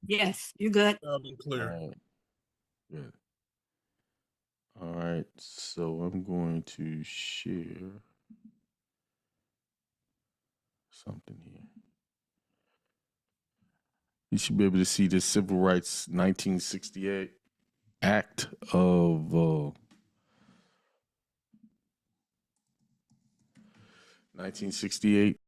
Yes, you're good. Loud and All clear. right, good. All right, so I'm going to share something here. You should be able to see the Civil Rights 1968 Act of 1968.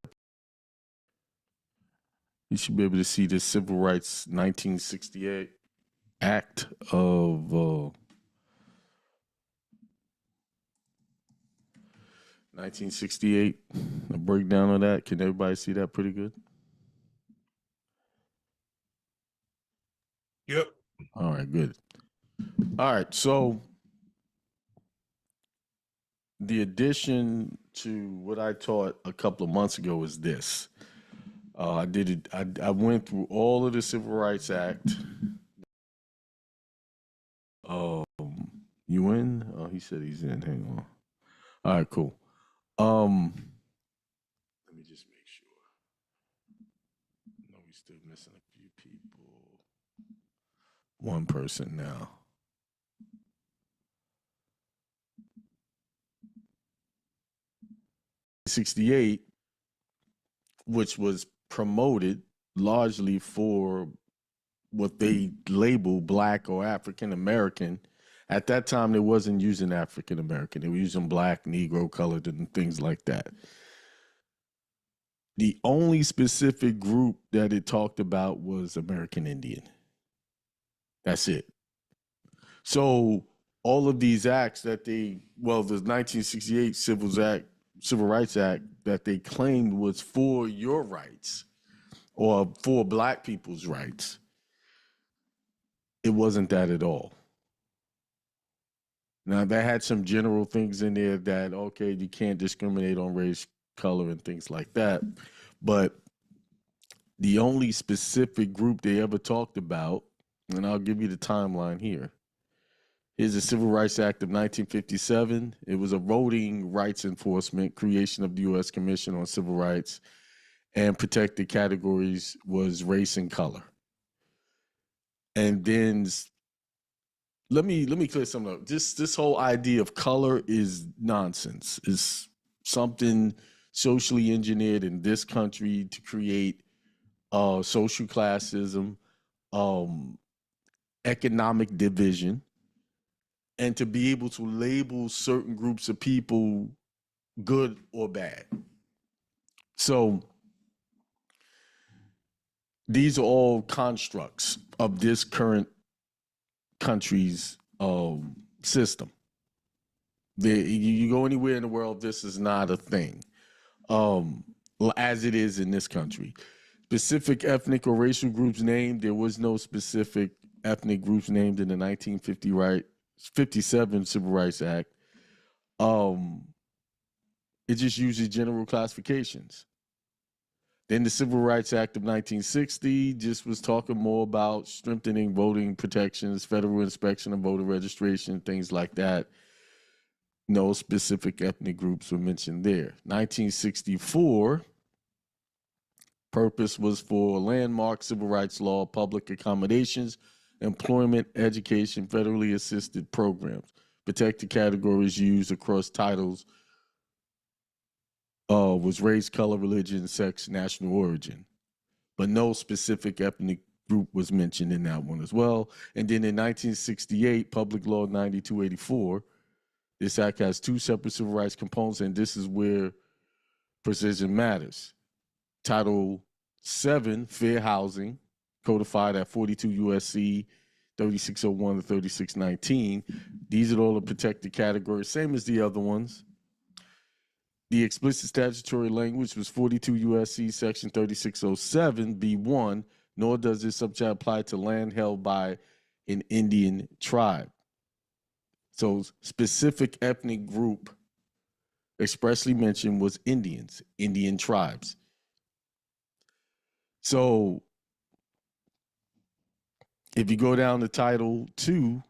You should be able to see the Civil Rights 1968 Act of 1968. A breakdown of that. Can everybody see that pretty good? Yep. All right, good. All right, so the addition to what I taught a couple of months ago is this. I did it. I went through all of the Civil Rights Act. You in? Oh, he said he's in. Hang on. All right, cool. Let me just make sure. No, we still missing a few people. One person now. 68, which was promoted largely for what they label Black or African American. At that time, they wasn't using African American. They were using Black, Negro, colored, and things like that. The only specific group that it talked about was American Indian. That's it. So all of these acts that the 1968 Civil Rights Act that they claimed was for your rights or for Black people's rights, it wasn't that at all. Now, that had some general things in there that, okay, you can't discriminate on race, color, and things like that. But the only specific group they ever talked about, and I'll give you the timeline here. Here's the Civil Rights Act of 1957. It was a voting rights enforcement, creation of the U.S. Commission on Civil Rights, and protected categories was race and color. And then let me clear something up. This whole idea of color is nonsense. It's something socially engineered in this country to create social classism, economic division, and to be able to label certain groups of people good or bad. So these are all constructs of this current country's system. You go anywhere in the world, this is not a thing, as it is in this country. Specific ethnic or racial groups named, there was no specific ethnic groups named in the 1957 Civil Rights Act. It just uses general classifications. Then the Civil Rights Act of 1960 just was talking more about strengthening voting protections, federal inspection of voter registration, things like that. No specific ethnic groups were mentioned there. 1964, purpose was for landmark civil rights law, public accommodations, employment, education, federally assisted programs. Protected categories used across titles was race, color, religion, sex, national origin. But no specific ethnic group was mentioned in that one as well. And then in 1968, Public Law 9284, this act has two separate civil rights components, and this is where precision matters. Title 7, Fair Housing, codified at 42 USC 3601 to 3619. These are all the protected categories, same as the other ones. The explicit statutory language was 42 USC section 3607 B1, nor does this subchapter apply to land held by an Indian tribe. So specific ethnic group expressly mentioned was Indians, Indian tribes. So if you go down to Title 2,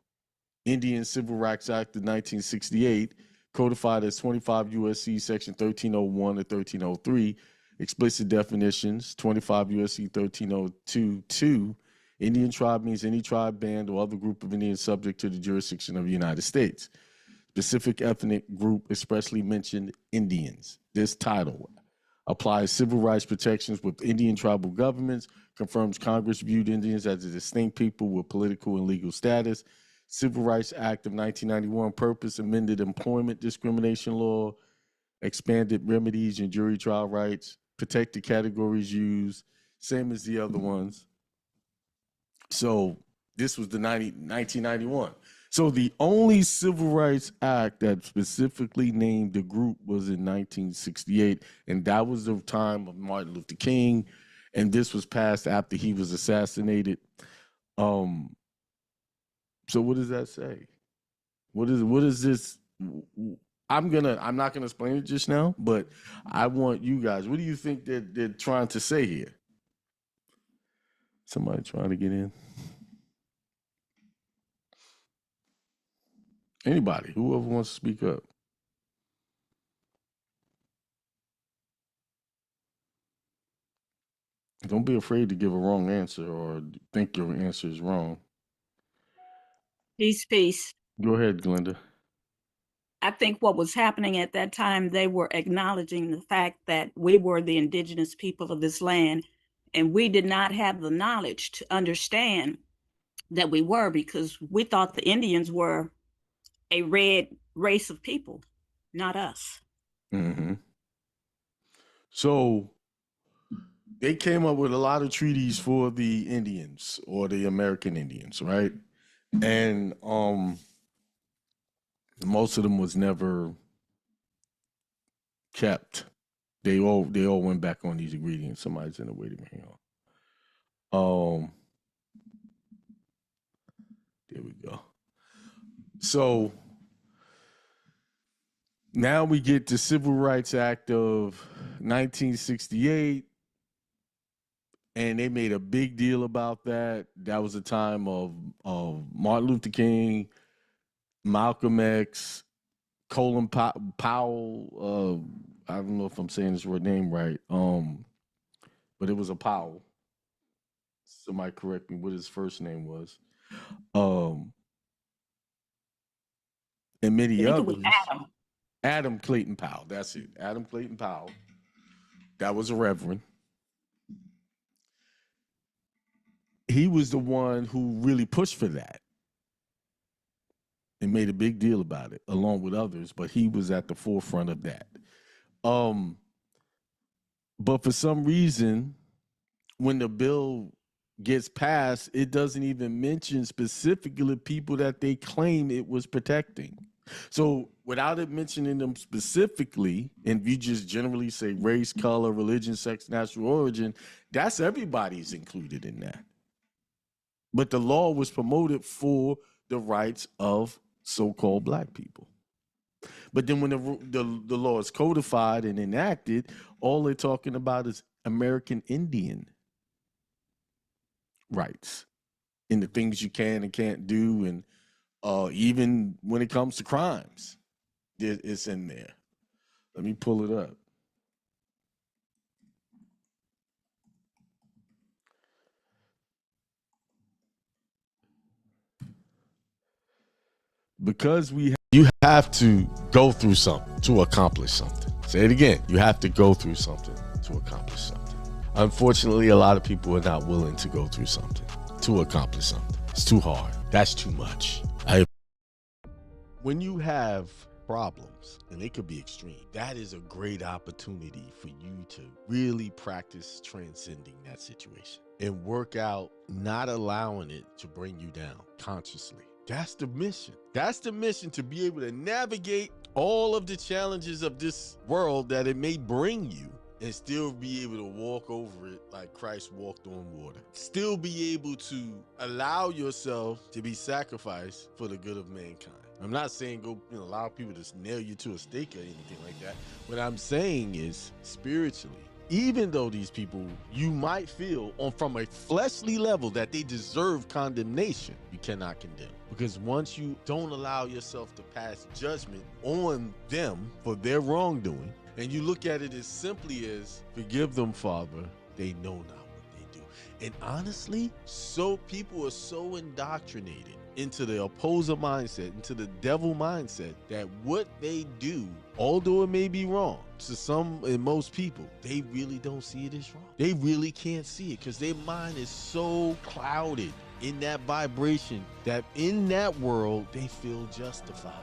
Indian Civil Rights Act of 1968, codified as 25 USC section 1301 to 1303, explicit definitions, 25 USC 1302-2, Indian tribe means any tribe, band, or other group of Indians subject to the jurisdiction of the United States. Specific ethnic group expressly mentioned Indians. This title applies civil rights protections with Indian tribal governments, confirms Congress viewed Indians as a distinct people with political and legal status. Civil Rights Act of 1991 purpose amended employment discrimination law, expanded remedies and jury trial rights, protected categories used, same as the other ones. So this was the 1991. So the only Civil Rights Act that specifically named the group was in 1968, and that was the time of Martin Luther King, and this was passed after he was assassinated. So what does that say? What is this? I'm not gonna explain it just now, but I want you guys. What do you think that they're trying to say here? Somebody trying to get in? Anybody, whoever wants to speak up. Don't be afraid to give a wrong answer or think your answer is wrong. Peace, peace. Go ahead, Glenda. I think what was happening at that time, they were acknowledging the fact that we were the indigenous people of this land, and we did not have the knowledge to understand that we were, because we thought the Indians were a red race of people, not us. Mm-hmm. So they came up with a lot of treaties for the Indians or the American Indians, right? And most of them was never kept. They all went back on these ingredients. Somebody's in the waiting room. Hang on. There we go. So now we get the Civil Rights Act of 1968, and they made a big deal about that. That was a time of Martin Luther King, Malcolm X, Colin Powell. I don't know if I'm saying his name right. But it was a Powell. Somebody correct me what his first name was. And many others. It was Adam Clayton Powell. That's it. Adam Clayton Powell. That was a reverend. He was the one who really pushed for that and made a big deal about it, along with others, but he was at the forefront of that. But for some reason, when the bill gets passed, it doesn't even mention specifically people that they claim it was protecting. So without it mentioning them specifically, and you just generally say race, color, religion, sex, national origin, that's everybody's included in that. But the law was promoted for the rights of so-called black people. But then when the law is codified and enacted, all they're talking about is American Indian rights and the things you can and can't do, and even when it comes to crimes, it's in there. Let me pull it up. Because you have to go through something to accomplish something. Say it again. You have to go through something to accomplish something. Unfortunately, a lot of people are not willing to go through something to accomplish something. It's too hard. That's too much. When you have problems, and they could be extreme, that is a great opportunity for you to really practice transcending that situation and work out not allowing it to bring you down consciously. That's the mission. That's the mission, to be able to navigate all of the challenges of this world that it may bring you and still be able to walk over it like Christ walked on water. Still be able to allow yourself to be sacrificed for the good of mankind. I'm not saying go, allow people to nail you to a stake or anything like that. What I'm saying is, spiritually, even though these people, you might feel from a fleshly level that they deserve condemnation, you cannot condemn. Because once you don't allow yourself to pass judgment on them for their wrongdoing, and you look at it as simply as, forgive them, Father, they know not what they do. And honestly, so people are so indoctrinated into the opposer mindset, into the devil mindset, that what they do, although it may be wrong to some and most people, they really don't see it as wrong. They really can't see it because their mind is so clouded in that vibration that in that world they feel justified.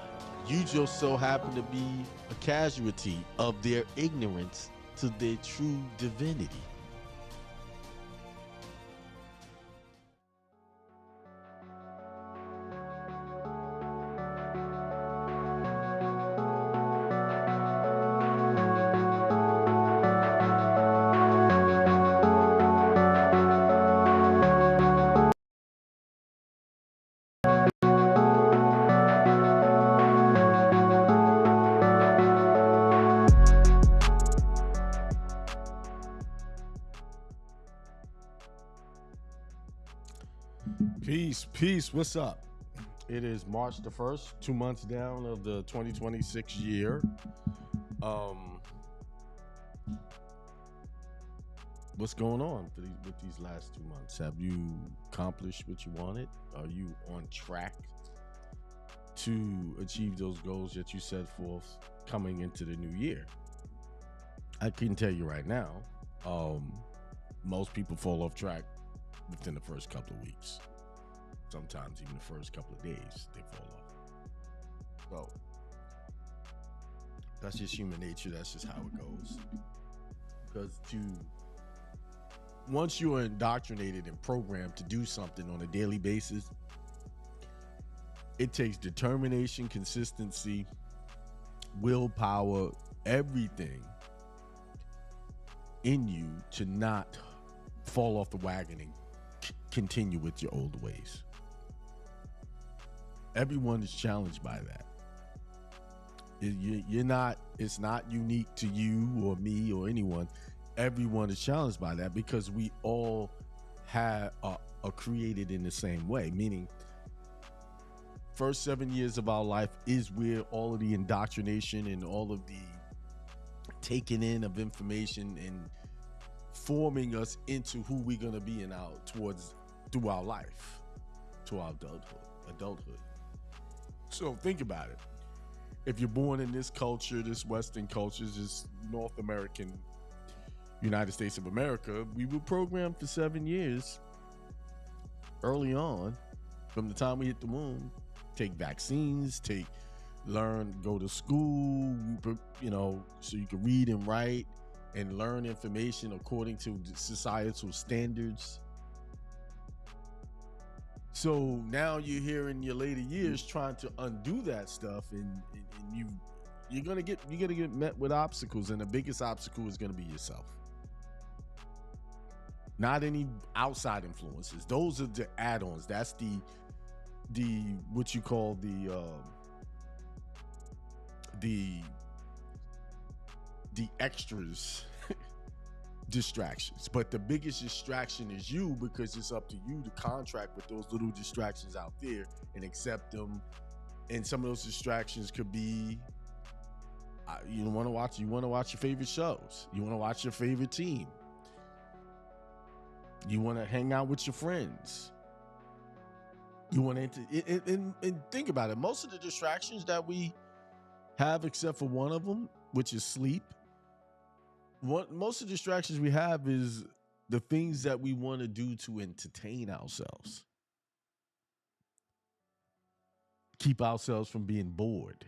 You just so happen to be a casualty of their ignorance to their true divinity. Peace. What's up? It is March the 1st, 2 months down of the 2026 year. What's going on with these last 2 months? Have you accomplished what you wanted? Are you on track to achieve those goals that you set forth coming into the new year? I can tell you right now, most people fall off track within the first couple of weeks. Sometimes even the first couple of days they fall off. So that's just human nature. That's just how it goes. Because once you are indoctrinated and programmed to do something on a daily basis, it takes determination, consistency, willpower, everything in you to not fall off the wagon and continue with your old ways. Everyone is challenged by that. It's not unique to you or me or anyone. Everyone is challenged by that because we all are created in the same way, meaning first 7 years of our life is where all of the indoctrination and all of the taking in of information and forming us into who we're going to be through our life to our adulthood. So think about it. If you're born in this culture, this Western culture, this North American, United States of America, we were programmed for 7 years early on, from the time we hit the womb, take vaccines, go to school, so you can read and write and learn information according to societal standards. So now you're here in your later years trying to undo that stuff, and you're gonna get met with obstacles, and the biggest obstacle is gonna be yourself. Not any outside influences. Those are the add-ons. That's the what you call the extras. Distractions. But the biggest distraction is you, because it's up to you to contract with those little distractions out there and accept them. And some of those distractions could be you want to watch your favorite shows, you want to watch your favorite team, you want to hang out with your friends, you want to and think about it. Most of the distractions that we have, except for one of them, which is sleep, most of the distractions we have is the things that we want to do to entertain ourselves, keep ourselves from being bored.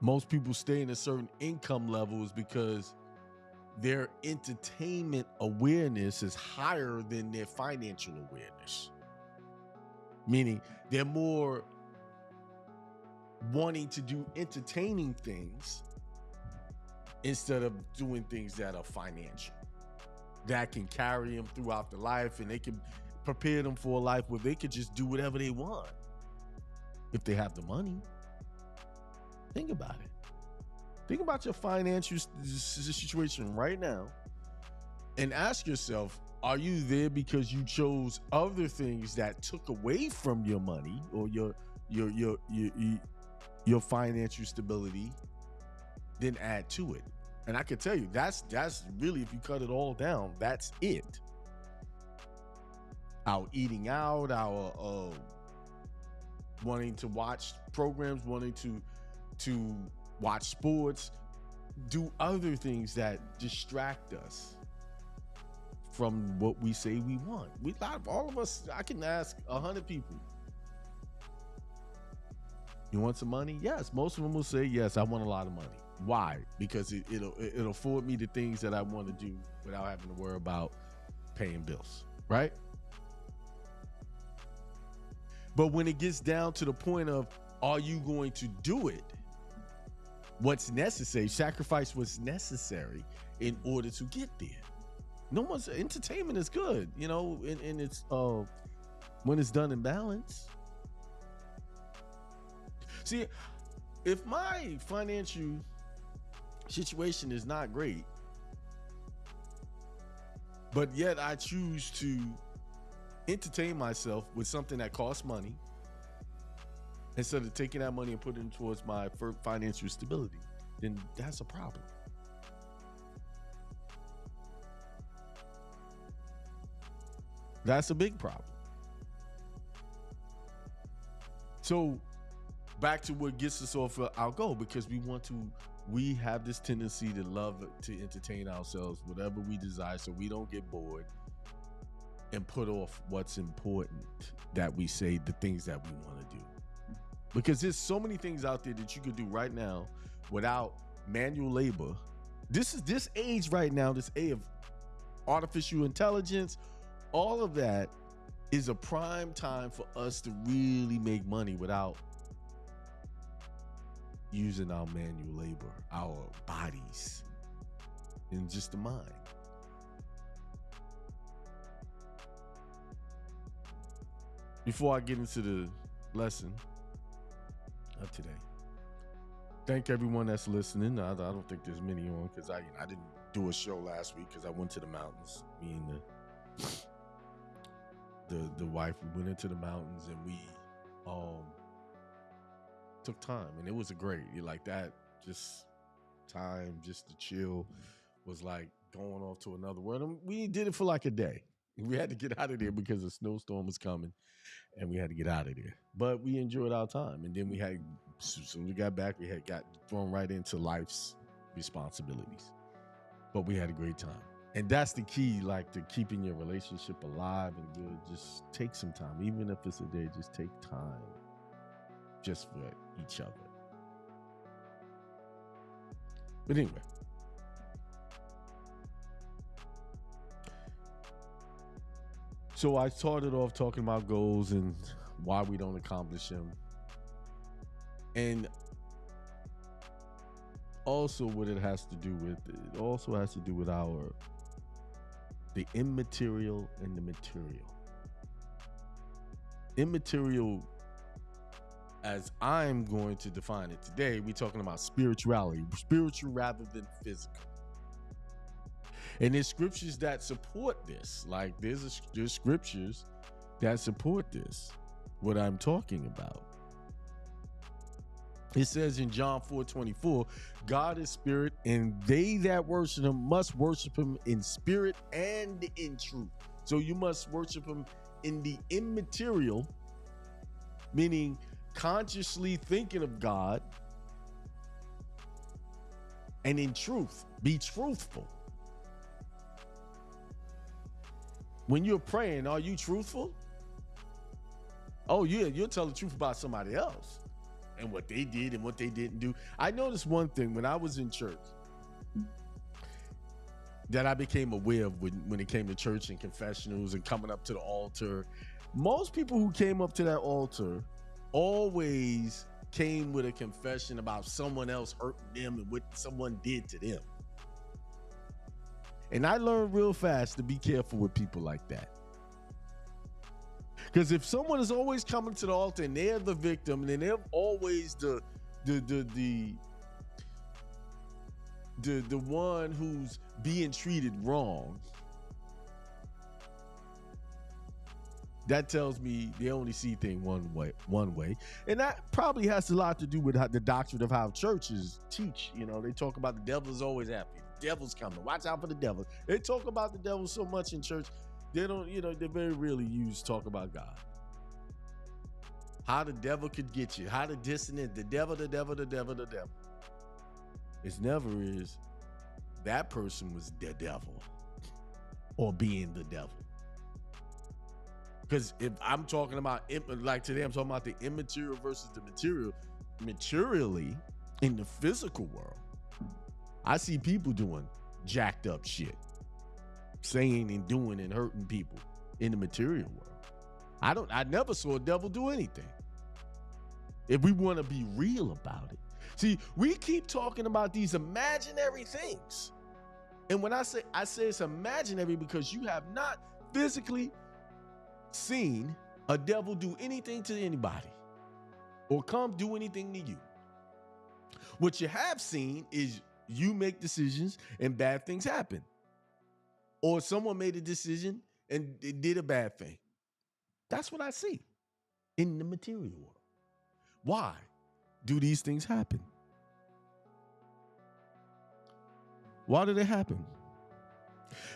Most people stay in a certain income levels because their entertainment awareness is higher than their financial awareness, meaning they're more wanting to do entertaining things instead of doing things that are financial, that can carry them throughout the life, and they can prepare them for a life where they could just do whatever they want if they have the money. Think about it. Think about your financial situation right now and ask yourself, are you there because you chose other things that took away from your money or your financial stability, then add to it? And I can tell you, that's really, if you cut it all down, that's it. Our eating out, our wanting to watch programs, wanting to watch sports, do other things that distract us from what we say we want. All of us, I can ask 100 people, you want some money? Yes. Most of them will say, yes, I want a lot of money. Why? Because it'll afford me the things that I want to do without having to worry about paying bills, right? But when it gets down to the point of, are you going to do it? What's necessary, sacrifice what's necessary in order to get there. No one's, entertainment is good, you know, and it's when it's done in balance. See, if my financial situation is not great, but yet I choose to entertain myself with something that costs money, instead of taking that money and putting it towards my financial stability, then that's a problem. That's a big problem. So back to what gets us off our goal, because we have this tendency to love to entertain ourselves, whatever we desire, so we don't get bored and put off what's important, that we say the things that we want to do. Because there's so many things out there that you could do right now without manual labor. This age right now, this age of artificial intelligence, all of that is a prime time for us to really make money without using our manual labor, our bodies, and just the mind. Before I get into the lesson of today, thank everyone that's listening. I don't think there's many on, because I didn't do a show last week because I went to the mountains. Me and the wife, we went into the mountains and we took time, and it was great. Like that, just time, just to chill, was like going off to another world. And we did it for like a day. We had to get out of there because a snowstorm was coming, and we had to get out of there. But we enjoyed our time, and then so we got back, we got thrown right into life's responsibilities. But we had a great time. And that's the key, like, to keeping your relationship alive and good. Just take some time, even if it's a day. Just take time, just for each other. But anyway, so I started off talking about goals and why we don't accomplish them, and also what it has to do with. It also has to do with the immaterial and the material. Immaterial, as I'm going to define it today, we're talking about spirituality, spiritual rather than physical. And there's scriptures that support this. Like there's scriptures that support this, what I'm talking about. It says in John 4:24, God is spirit, and they that worship him must worship him in spirit and in truth. So you must worship him in the immaterial, meaning consciously thinking of God, and in truth, be truthful. When you're praying, are you truthful? Oh yeah, you'll tell the truth about somebody else and what they did and what they didn't do. I noticed one thing when I was in church that I became aware of when it came to church and confessionals and coming up to the altar. Most people who came up to that altar always came with a confession about someone else hurting them and what someone did to them. And I learned real fast to be careful with people like that. Because if someone is always coming to the altar and they're the victim, and they're always the one who's being treated wrong, that tells me they only see things one way. And that probably has a lot to do with the doctrine of how churches teach. You know, they talk about the devil is always happy. devil's coming. Watch out for the devil. They talk about the devil so much in church, they don't, they very rarely talk about God. How the devil could get you, how to dissonate the devil. It's never is that person was the devil or being the devil. Because if I'm talking about, like today, I'm talking about the immaterial versus the material. Materially, in the physical world, I see people doing jacked up shit, saying and doing and hurting people in the material world. I never saw a devil do anything. If we want to be real about it. See, we keep talking about these imaginary things. And when I say it's imaginary because you have not physically seen a devil do anything to anybody or come do anything to you. What you have seen is you make decisions and bad things happen. Or someone made a decision and it did a bad thing. That's what I see in the material world. Why do these things happen? Why did it happen?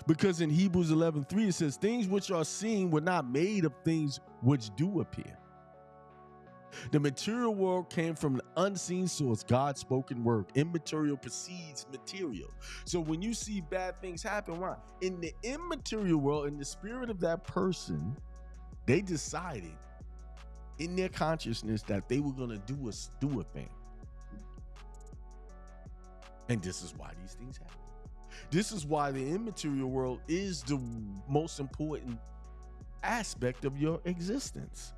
Because in Hebrews 11:3 it says, things which are seen were not made of things which do appear. The material world came from an unseen source, God's spoken word. Immaterial precedes material. So when you see bad things happen, why? In the immaterial world, in the spirit of that person, they decided in their consciousness that they were going to do a thing. And this is why these things happen. This is why the immaterial world is the most important aspect of your existence.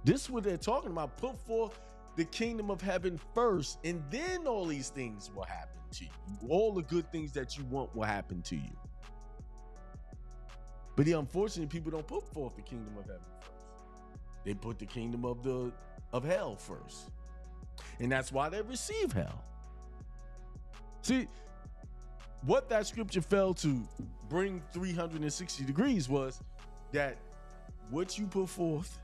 This is what they're talking about. Put forth the kingdom of heaven first, and then all these things will happen to you. All the good things that you want will happen to you. But unfortunately, people don't put forth the kingdom of heaven first. They put the kingdom of hell first. And that's why they receive hell. See, what that scripture failed to bring 360 degrees was that what you put forth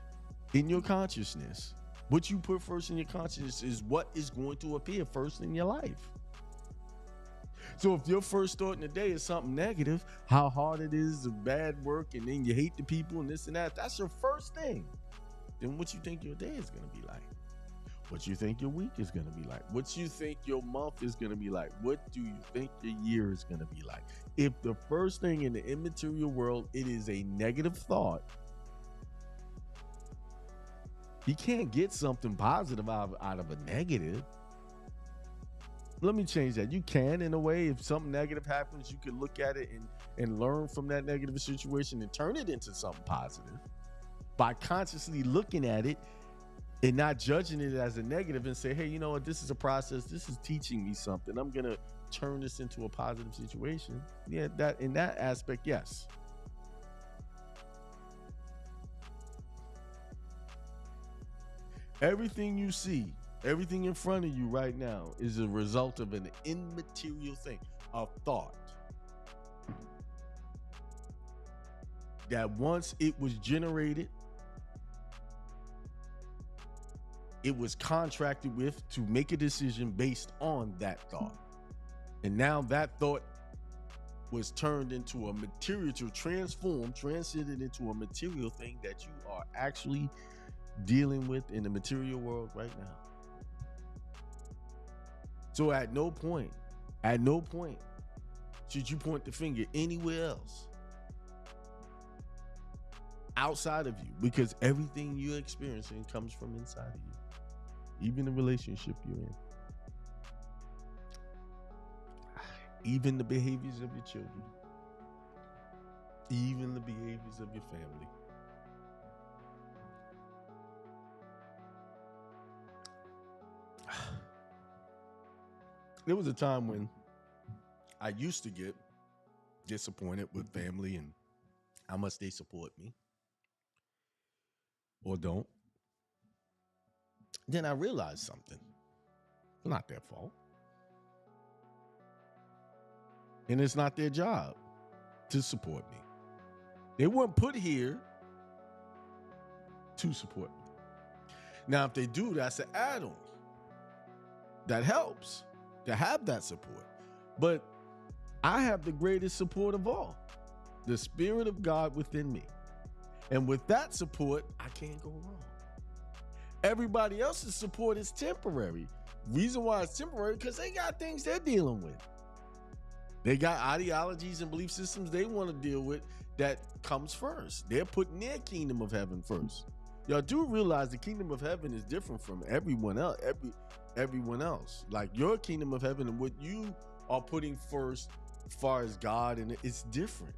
in your consciousness, what you put first in your consciousness is what is going to appear first in your life. So if your first thought in the day is something negative, how hard it is, the bad work, and then you hate the people and this and that, that's your first thing. Then what you think your day is going to be like? What you think your week is going to be like? What you think your month is going to be like? What do you think your year is going to be like? If the first thing in the immaterial world, it is a negative thought, you can't get something positive out of a negative. Let me change that. You can, in a way, if something negative happens, you can look at it and learn from that negative situation and turn it into something positive by consciously looking at it and not judging it as a negative and say, hey, you know what? This is a process. This is teaching me something. I'm going to turn this into a positive situation. Yeah, that in that aspect, yes. Everything you see, everything in front of you right now is a result of an immaterial thing, a thought. That once it was generated, it was contracted with to make a decision based on that thought. And now that thought was turned into a material, to transcended into a material thing that you are actually dealing with in the material world right now. So at no point should you point the finger anywhere else outside of you, because everything you're experiencing comes from inside of you. Even the relationship you're in. Even the behaviors of your children. Even the behaviors of your family. There was a time when I used to get disappointed with family and how much they support me or don't. Then I realized something. It's not their fault. And it's not their job to support me. They weren't put here to support me. Now, if they do, that's an add-on. That helps to have that support. But I have the greatest support of all, the Spirit of God within me. And with that support, I can't go wrong. Everybody else's support is temporary. Reason why it's temporary, because they got things they're dealing with. They got ideologies and belief systems they want to deal with that comes first. They're putting their kingdom of heaven first. Y'all do realize the kingdom of heaven is different from everyone else. Everyone else. Like your kingdom of heaven and what you are putting first as far as God, and it's different.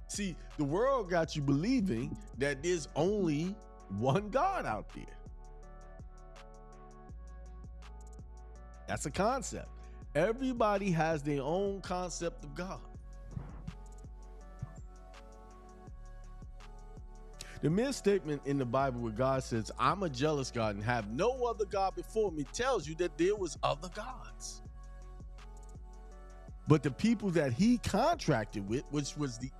See, the world got you believing that there's only one God out there. That's a concept. Everybody has their own concept of God. The mere statement in the Bible where God says, I'm a jealous God and have no other God before me, tells you that there was other gods. But the people that he contracted with, which was the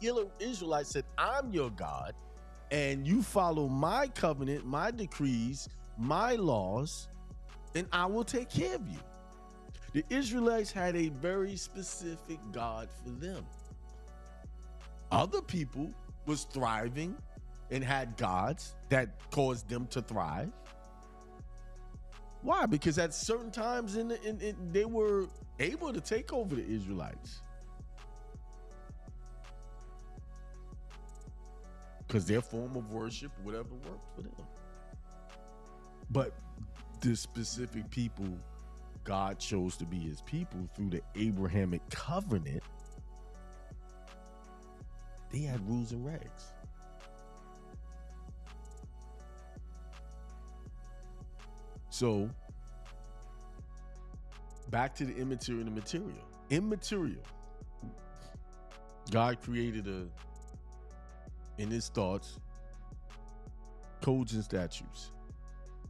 Israelites, said, I'm your God, and you follow my covenant, my decrees, my laws, and I will take care of you. The Israelites had a very specific God for them. Other people was thriving and had gods that caused them to thrive. Why? Because at certain times they were able to take over the Israelites. Because their form of worship, whatever worked for them. But the specific people God chose to be his people through the Abrahamic covenant, they had rules and regs. So, back to the immaterial and the material. Immaterial. God created in his thoughts, codes and statutes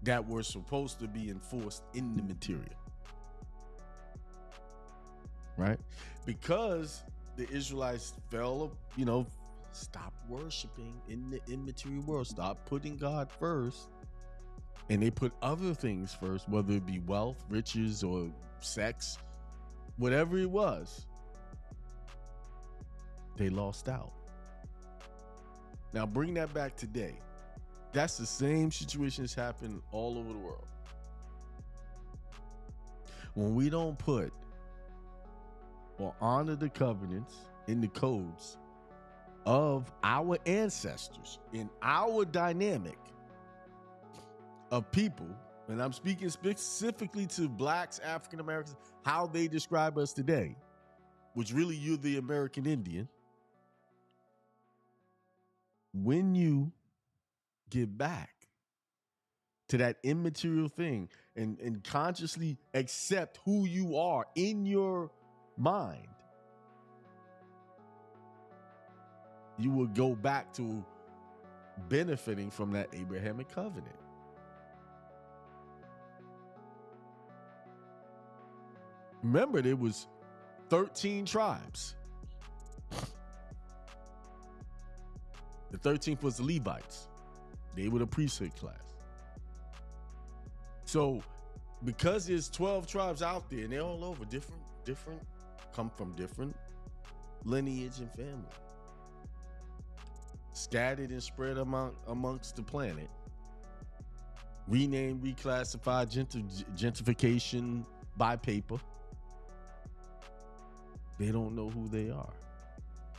that were supposed to be enforced in the material. Right? Because the Israelites stopped worshiping in the immaterial world, stopped putting God first, and they put other things first, whether it be wealth, riches, or sex, whatever it was, they lost out. Now bring that back today. That's the same situation that's happened all over the world. When we don't put or honor the covenants in the codes of our ancestors in our dynamic of people, and I'm speaking specifically to blacks, African Americans, how they describe us today, which really you're the American Indian. When you get back to that immaterial thing and consciously accept who you are in your mind, you will go back to benefiting from that Abrahamic covenant. Remember, there was 13 tribes. The 13th was the Levites. They were the priesthood class. So because there's 12 tribes out there and they're all over, different, come from different lineage and family, scattered and spread amongst the planet, renamed, reclassified, gentrification by paper. They don't know who they are.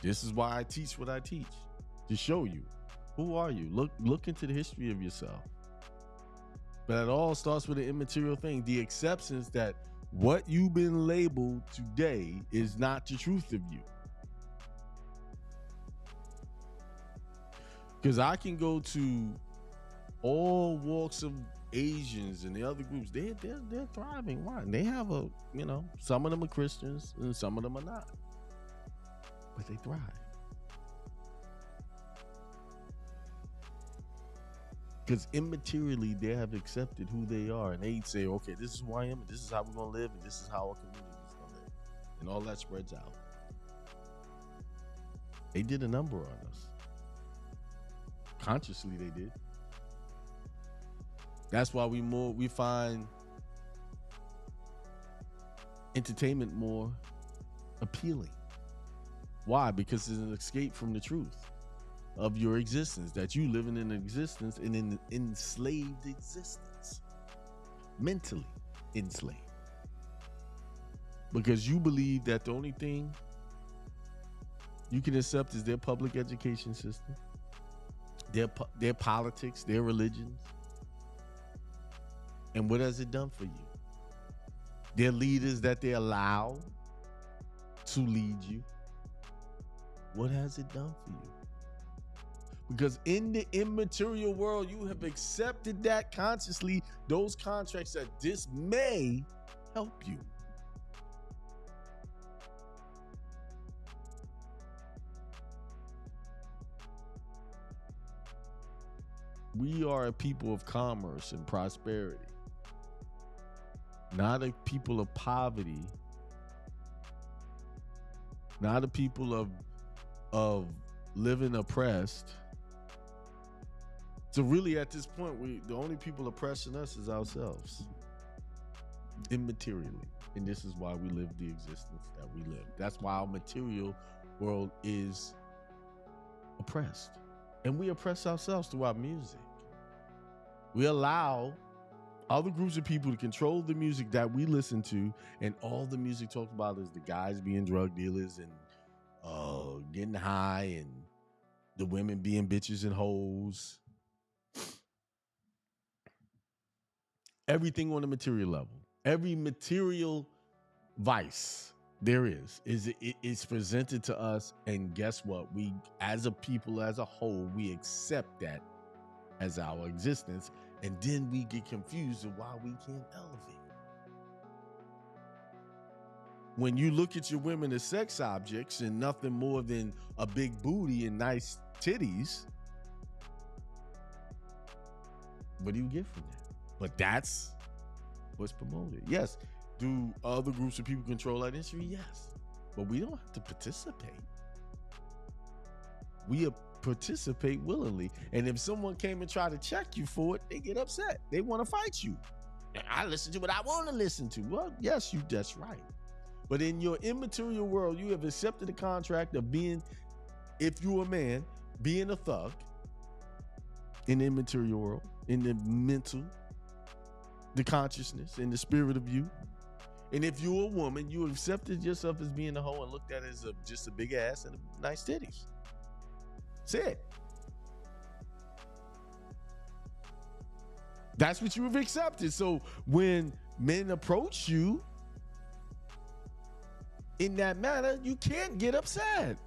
This is why I teach what I teach, to show you who are you. Look into the history of yourself. But it all starts with an immaterial thing, the acceptance that what you've been labeled today is not the truth of you. Because I can go to all walks of Asians and the other groups, they're thriving. Why? And they have some of them are Christians and some of them are not, but they thrive. Because immaterially, they have accepted who they are, and they say, okay, this is who I am, and this is how we're going to live, and this is how our community is going to live. And all that spreads out. They did a number on us. Consciously, they did. That's why we find entertainment more appealing. Why? Because it's an escape from the truth of your existence, that you living in existence, in an enslaved existence, mentally enslaved, because you believe that the only thing you can accept is their public education system, their politics, their religions. And what has it done for you? Their leaders that they allow to lead you. What has it done for you? Because in the immaterial world, you have accepted that consciously, those contracts, that this may help you. We are a people of commerce and prosperity, not a people of poverty, not a people of living oppressed. So really at this point, the only people oppressing us is ourselves, immaterially. And this is why we live the existence that we live. That's why our material world is oppressed. And we oppress ourselves through our music. We allow other groups of people to control the music that we listen to, and all the music talked about is the guys being drug dealers and getting high, and the women being bitches and hoes. Everything on a material level, every material vice there is presented to us, and guess what? We, as a people, as a whole, we accept that as our existence, and then we get confused of why we can't elevate. When you look at your women as sex objects and nothing more than a big booty and nice titties, what do you get from that? But that's what's promoted. Yes. Do other groups of people control that industry? Yes. But we don't have to participate. We participate willingly. And if someone came and tried to check you for it, they get upset. They want to fight you. I listen to what I want to listen to. Well, yes, that's right. But in your immaterial world, you have accepted the contract of being, if you're a man, being a thug in the immaterial world, in the mental, the consciousness, in the spirit of you. And if you're a woman, you accepted yourself as being a hoe and looked at it as just a big ass and nice titties. That's it. That's what you have accepted. So when men approach you in that manner, you can't get upset.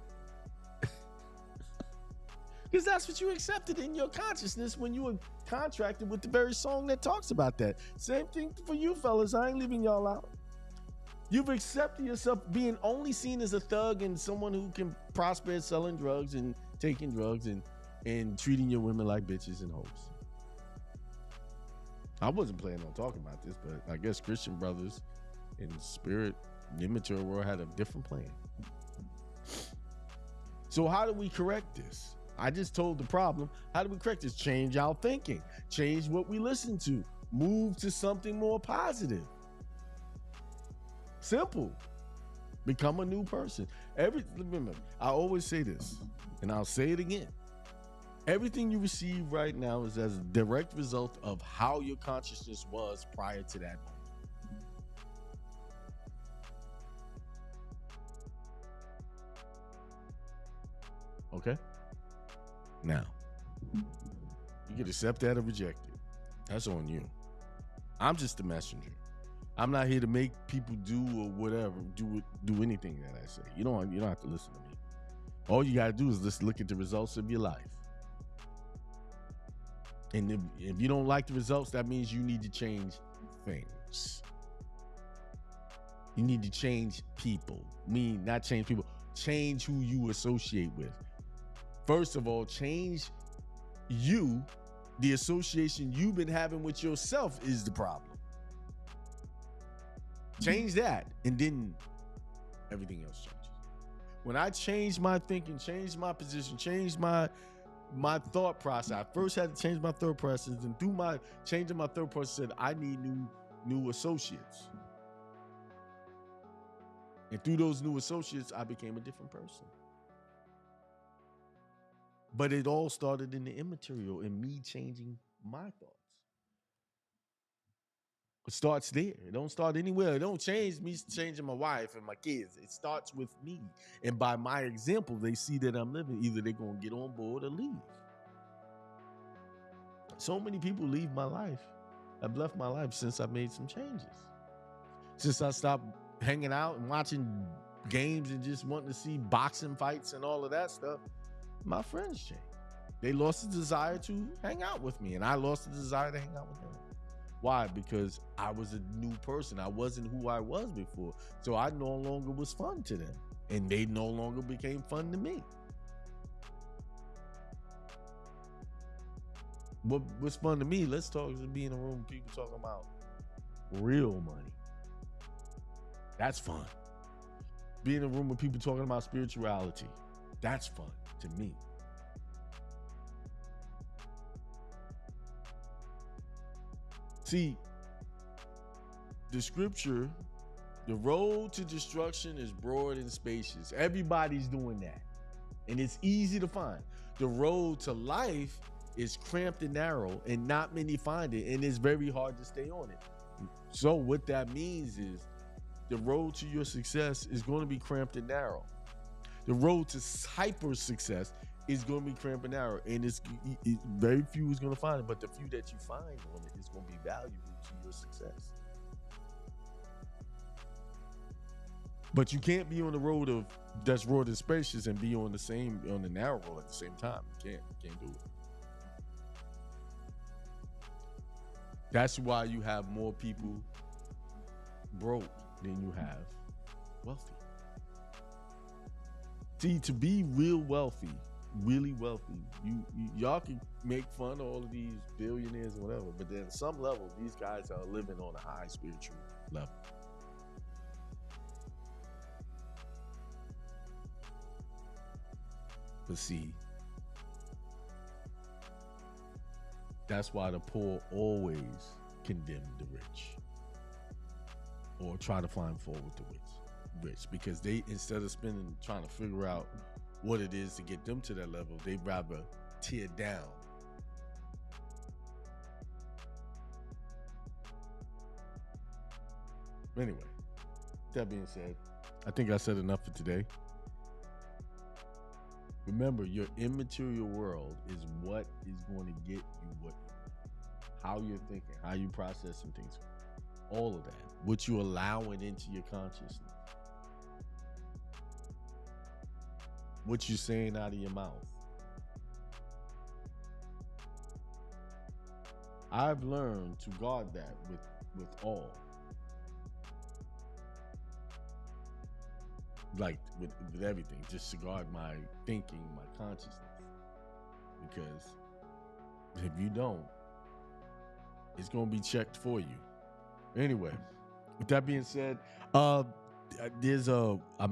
Because that's what you accepted in your consciousness when you were contracted with the very song that talks about that. Same thing for you fellas. I ain't leaving y'all out. You've accepted yourself being only seen as a thug and someone who can prosper selling drugs and taking drugs and treating your women like bitches and hoes. I wasn't planning on talking about this, but I guess Christian brothers in spirit, the immature world, had a different plan. So how do we correct this? I just told the problem. How do we correct this? Change our thinking. Change what we listen to. Move to something more positive. Simple. Become a new person. Remember, I always say this, and I'll say it again. Everything you receive right now is as a direct result of how your consciousness was prior to that moment. Okay? Now, you can accept that or reject it. That's on you. I'm just the messenger. I'm not here to make people do or whatever, do anything that I say. You don't have to listen to me. All you gotta do is just look at the results of your life. And if you don't like the results, that means you need to change things. You need to change people. Not change people, change who you associate with. First of all, change you. The association you've been having with yourself is the problem. Change that, and then everything else changes. When I changed my thinking, changed my position, changed my thought process, I first had to change my thought process, and through my changing my thought process, said I need new associates. And through those new associates, I became a different person. But it all started in the immaterial and me changing my thoughts. It starts there. It don't start anywhere. It don't change me changing my wife and my kids. It starts with me. And by my example, they see that I'm living. Either they're going to get on board or leave. So many people leave my life. I've left my life since I made some changes. Since I stopped hanging out and watching games and just wanting to see boxing fights and all of that stuff, my friends changed. They lost the desire to hang out with me, and I lost the desire to hang out with them. Why? Because I was a new person. I wasn't who I was before. So I no longer was fun to them, and they no longer became fun to me. What's fun to me, let's talk, is be in a room with people talking about real money. That's fun. Be in a room with people talking about spirituality. That's fun to me. See, the scripture, the road to destruction is broad and spacious. Everybody's doing that. And it's easy to find. The road to life is cramped and narrow, and not many find it, and it's very hard to stay on it. So what that means is the road to your success is going to be cramped and narrow. The road to hyper success is going to be cramped and narrow, and it's very few is going to find it, but the few that you find on it is going to be valuable to your success. But you can't be on the road of that's broad and spacious and be on the narrow road at the same time. You can't do it. That's why you have more people broke than you have wealthy. See, to be real wealthy, really wealthy, y'all can make fun of all of these billionaires and whatever, but then at some level, these guys are living on a high spiritual level. But see, that's why the poor always condemn the rich or try to find fault with the rich, because they, instead of trying to figure out what it is to get them to that level, they'd rather tear down. Anyway, that being said, I think I said enough for today. Remember, your immaterial world is what is going to get you how you're thinking, how you processing things, all of that, what you allowing into your consciousness, what you're saying out of your mouth. I've learned to guard that with all. Like with everything, just to guard my thinking, my consciousness. Because if you don't, it's going to be checked for you. Anyway, with that being said, I'm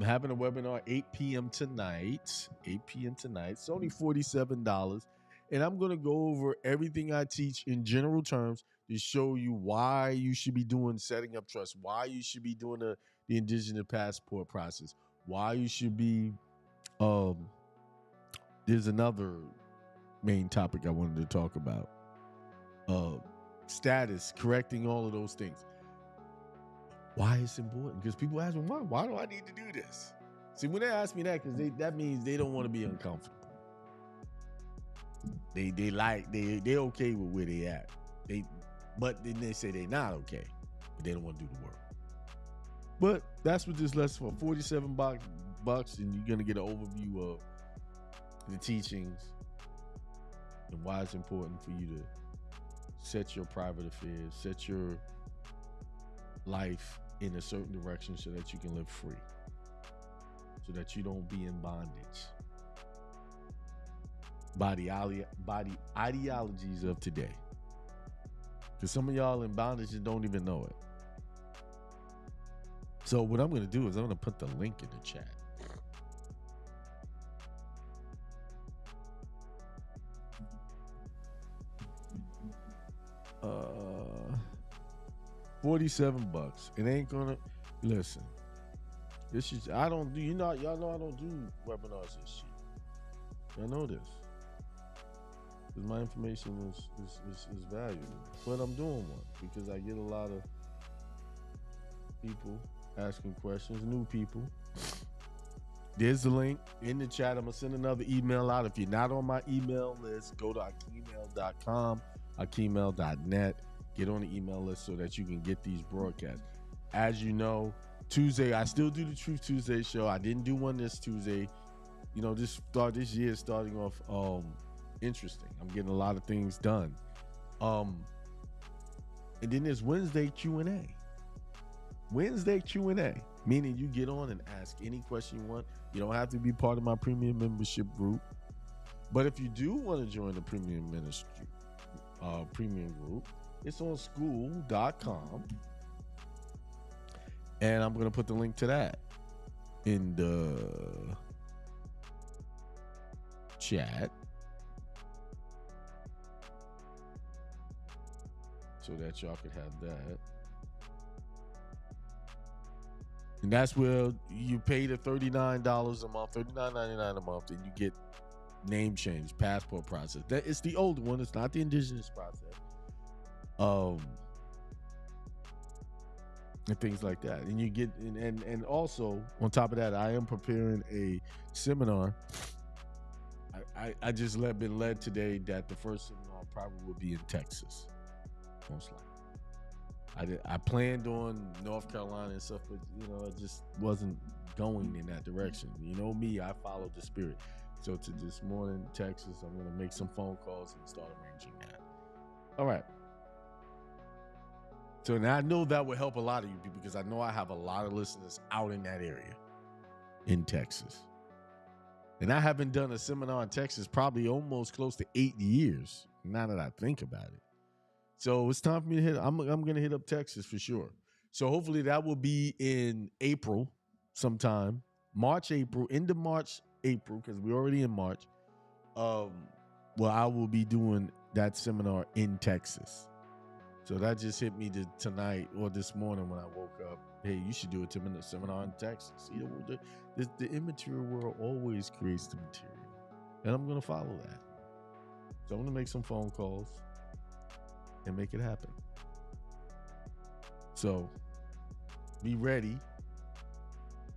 having a webinar 8 p.m. tonight. It's only $47. And I'm going to go over everything I teach in general terms to show you why you should be setting up trust, why you should be doing the indigenous passport process, why you should be, there's another main topic I wanted to talk about. Status, correcting all of those things. Why it's important? Because people ask me, why do I need to do this? See, when they ask me that, because that means they don't want to be uncomfortable. They okay with where they at. But then they say they're not okay, but they don't want to do the work. But that's what this lesson for. $47, and you're gonna get an overview of the teachings and why it's important for you to set your private affairs, set your life in a certain direction so that you can live free, so that you don't be in bondage by the ideologies of today. Because some of y'all in bondage and don't even know it. So what I'm going to do is I'm going to put the link in the chat. $47. It ain't gonna, listen, This is I don't do. Y'all know I don't do webinars and shit. Y'all know this. Because my information is valuable. But I'm doing one because I get a lot of people asking questions, new people. There's the link in the chat. I'm going to send another email out. If you're not on my email list, go to akemail.com, akemail.net. Get on the email list so that you can get these broadcasts. As you know, Tuesday, I still do the Truth Tuesday show. I didn't do one this Tuesday. You know, this year is starting off interesting. I'm getting a lot of things done. And then there's Wednesday Q&A. Wednesday Q&A, meaning you get on and ask any question you want. You don't have to be part of my premium membership group. But if you do want to join the premium ministry, premium group, it's on school.com. And I'm going to put the link to that in the chat so that y'all could have that. And that's where you pay the $39 a month, $39.99 a month, and you get name change, passport process. That it's the older one. It's not the indigenous process. And things like that. And you get and also on top of that, I am preparing a seminar. I just been led today that the first seminar probably will be in Texas, most likely. I planned on North Carolina and stuff, but it just wasn't going in that direction. You know me, I follow the spirit. So to this morning, Texas, I'm gonna make some phone calls and start arranging that. All right. So now I know that will help a lot of you people because I know I have a lot of listeners out in that area in Texas. And I haven't done a seminar in Texas probably almost close to 8 years, now that I think about it. So it's time for me to hit. I'm going to hit up Texas for sure. So hopefully that will be in April sometime. March, April, end of March, April, because we're already in March. Well, I will be doing that seminar in Texas. So that just hit me tonight or this morning when I woke up. Hey, you should do a seminar in Texas. The immaterial world always creates the material. And I'm going to follow that. So I'm going to make some phone calls and make it happen. So be ready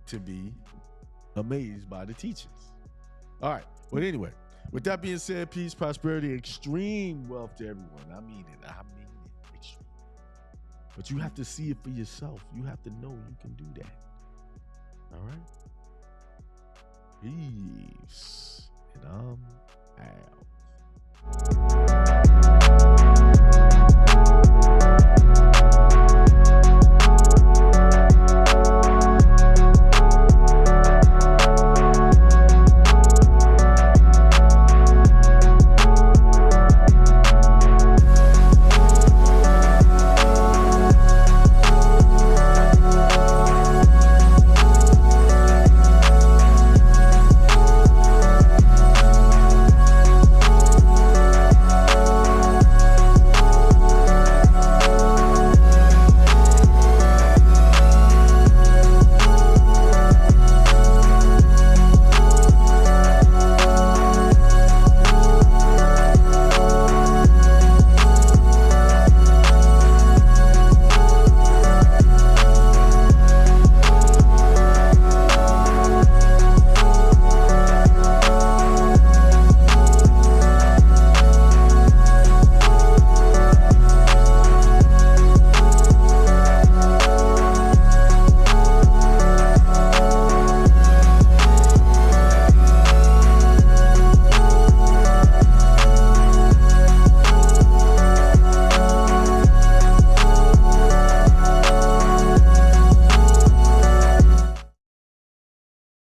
to be amazed by the teachings. All right. But anyway, with that being said, peace, prosperity, extreme wealth to everyone. I mean it. Extreme. But you have to see it for yourself. You have to know you can do that. All right. Peace. And I'm out.